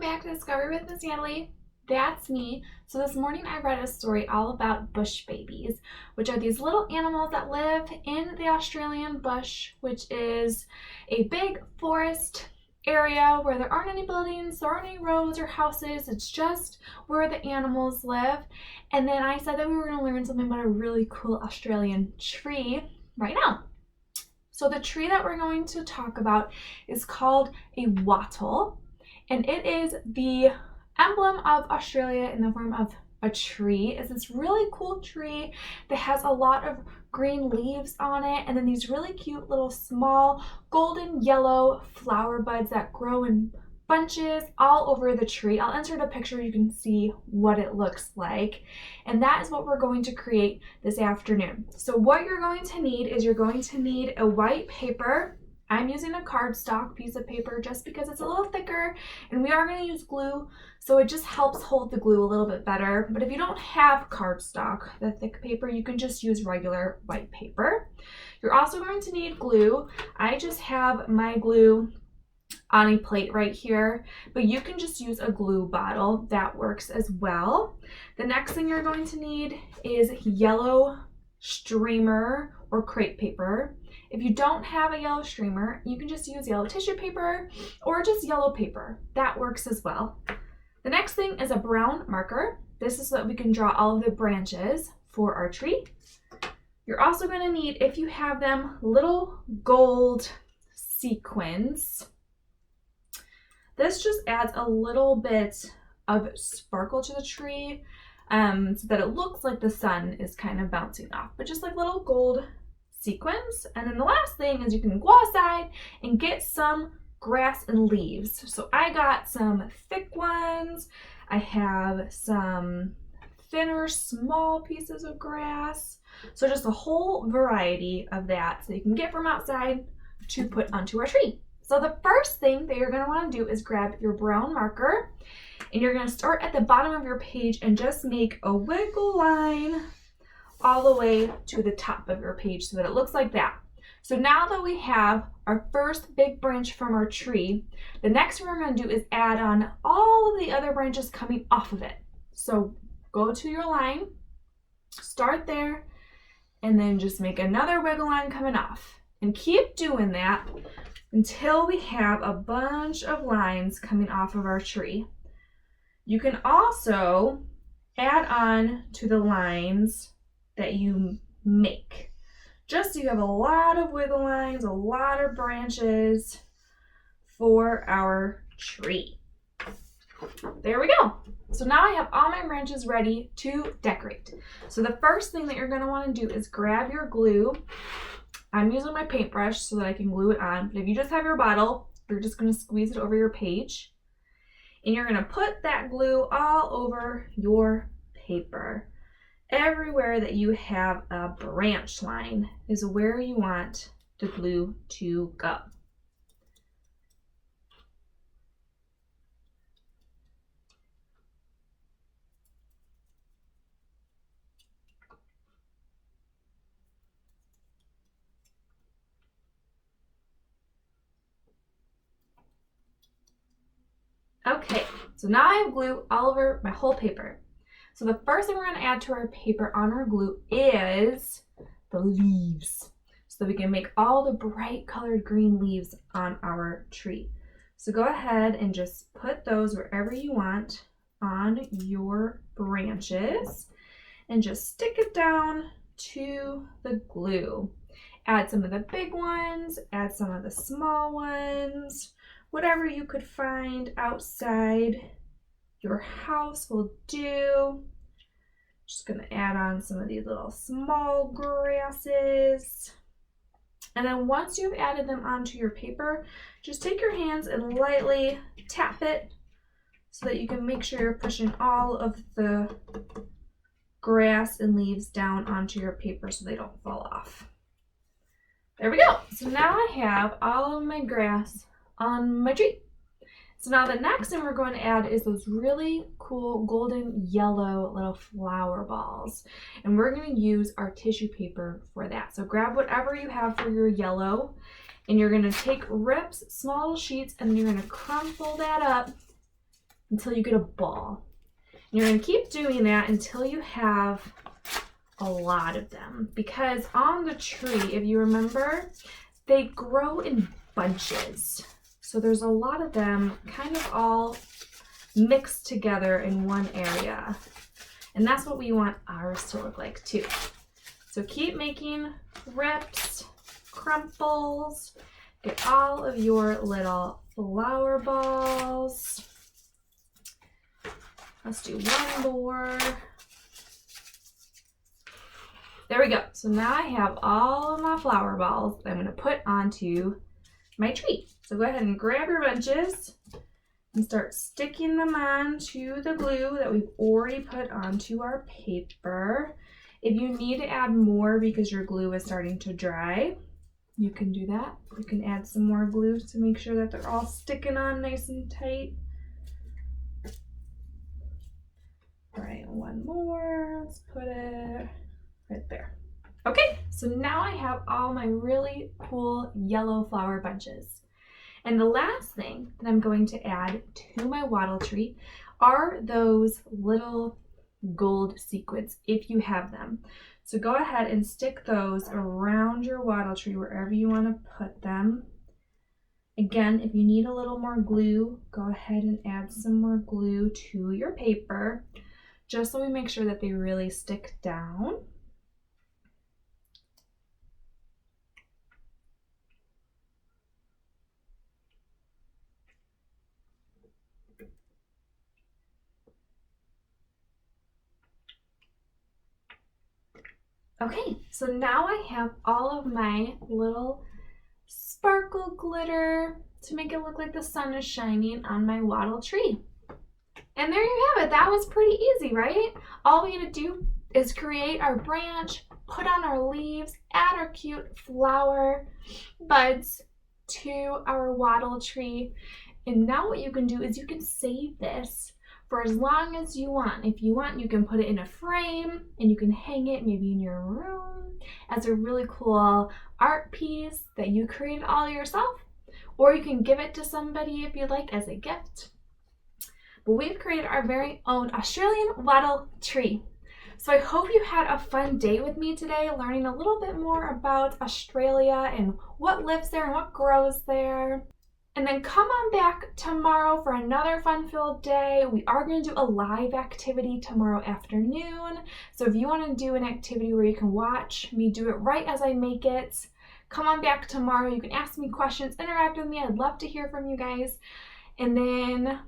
Welcome back to Discovery with Miss Natalie. That's me. So this morning I read a story all about bush babies, which are these little animals that live in the Australian bush, which is a big forest area where there aren't any buildings, there aren't any roads or houses. It's just where the animals live. And then I said that we were going to learn something about a really cool Australian tree right now. So the tree that we're going to talk about is called a wattle. And it is the emblem of Australia in the form of a tree. It's this really cool tree that has a lot of green leaves on it, and then these really cute little small golden yellow flower buds that grow in bunches all over the tree. I'll insert a picture, you can see what it looks like. And that is what we're going to create this afternoon. So what you're going to need is you're going to need a white paper. I'm using a cardstock piece of paper just because it's a little thicker, and we are going to use glue, so it just helps hold the glue a little bit better. But if you don't have cardstock, the thick paper, you can just use regular white paper. You're also going to need glue. I just have my glue on a plate right here, but you can just use a glue bottle. That works as well. The next thing you're going to need is yellow streamer or crepe paper. If you don't have a yellow streamer, you can just use yellow tissue paper or just yellow paper. That works as well. The next thing is a brown marker. This is so that we can draw all of the branches for our tree. You're also going to need, if you have them, little gold sequins. This just adds a little bit of sparkle to the tree, so that it looks like the sun is kind of bouncing off, but just like little gold sequins. And then the last thing is you can go outside and get some grass and leaves. So I got some thick ones. I have some thinner, small pieces of grass. So just a whole variety of that so you can get from outside to put onto our tree. So the first thing that you're going to want to do is grab your brown marker, and you're going to start at the bottom of your page and just make a wiggle line all the way to the top of your page so that it looks like that. So now that we have our first big branch from our tree, the next thing we're going to do is add on all of the other branches coming off of it. So go to your line, start there, and then just make another wiggle line coming off. And keep doing that until we have a bunch of lines coming off of our tree. You can also add on to the lines that you make, just so you have a lot of wiggle lines, a lot of branches for our tree. There we go. So now I have all my branches ready to decorate. So the first thing that you're going to want to do is grab your glue. I'm using my paintbrush so that I can glue it on, but if you just have your bottle, you're just going to squeeze it over your page, and you're going to put that glue all over your paper. Everywhere that you have a branch line is where you want the glue to go. Okay, so now I have glue all over my whole paper. So the first thing we're going to add to our paper on our glue is the leaves, so that we can make all the bright colored green leaves on our tree. So go ahead and just put those wherever you want on your branches and just stick it down to the glue. Add some of the big ones, add some of the small ones, whatever you could find outside your house will do. Just gonna add on some of these little small grasses. And then once you've added them onto your paper, just take your hands and lightly tap it so that you can make sure you're pushing all of the grass and leaves down onto your paper so they don't fall off. There we go. So now I have all of my grass on my tree. So now the next thing we're going to add is those really cool golden yellow little flower balls. And we're going to use our tissue paper for that. So grab whatever you have for your yellow, and you're going to take rips, small sheets, and you're going to crumple that up until you get a ball. And you're going to keep doing that until you have a lot of them, because on the tree, if you remember, they grow in bunches. So there's a lot of them kind of all mixed together in one area. And that's what we want ours to look like too. So keep making rips, crumples, get all of your little flower balls. Let's do one more. There we go. So now I have all of my flower balls that I'm going to put onto my tree. So go ahead and grab your bunches and start sticking them onto the glue that we've already put onto our paper. If you need to add more because your glue is starting to dry, you can do that. You can add some more glue to make sure that they're all sticking on nice and tight. All right, one more. Let's put it right there. Okay, so now I have all my really cool yellow flower bunches. And the last thing that I'm going to add to my wattle tree are those little gold sequins, if you have them. So go ahead and stick those around your wattle tree wherever you want to put them. Again, if you need a little more glue, go ahead and add some more glue to your paper, just so we make sure that they really stick down. Okay, so now I have all of my little sparkle glitter to make it look like the sun is shining on my wattle tree. And there you have it. That was pretty easy, right? All we gotta do is create our branch, put on our leaves, add our cute flower buds to our wattle tree. And now what you can do is you can save this for as long as you want. If you want, you can put it in a frame and you can hang it maybe in your room as a really cool art piece that you created all yourself, or you can give it to somebody if you'd like as a gift. But we've created our very own Australian wattle tree. So I hope you had a fun day with me today, learning a little bit more about Australia and what lives there and what grows there. And then come on back tomorrow for another fun-filled day. We are going to do a live activity tomorrow afternoon. So if you want to do an activity where you can watch me do it right as I make it, come on back tomorrow. You can ask me questions, interact with me. I'd love to hear from you guys. And then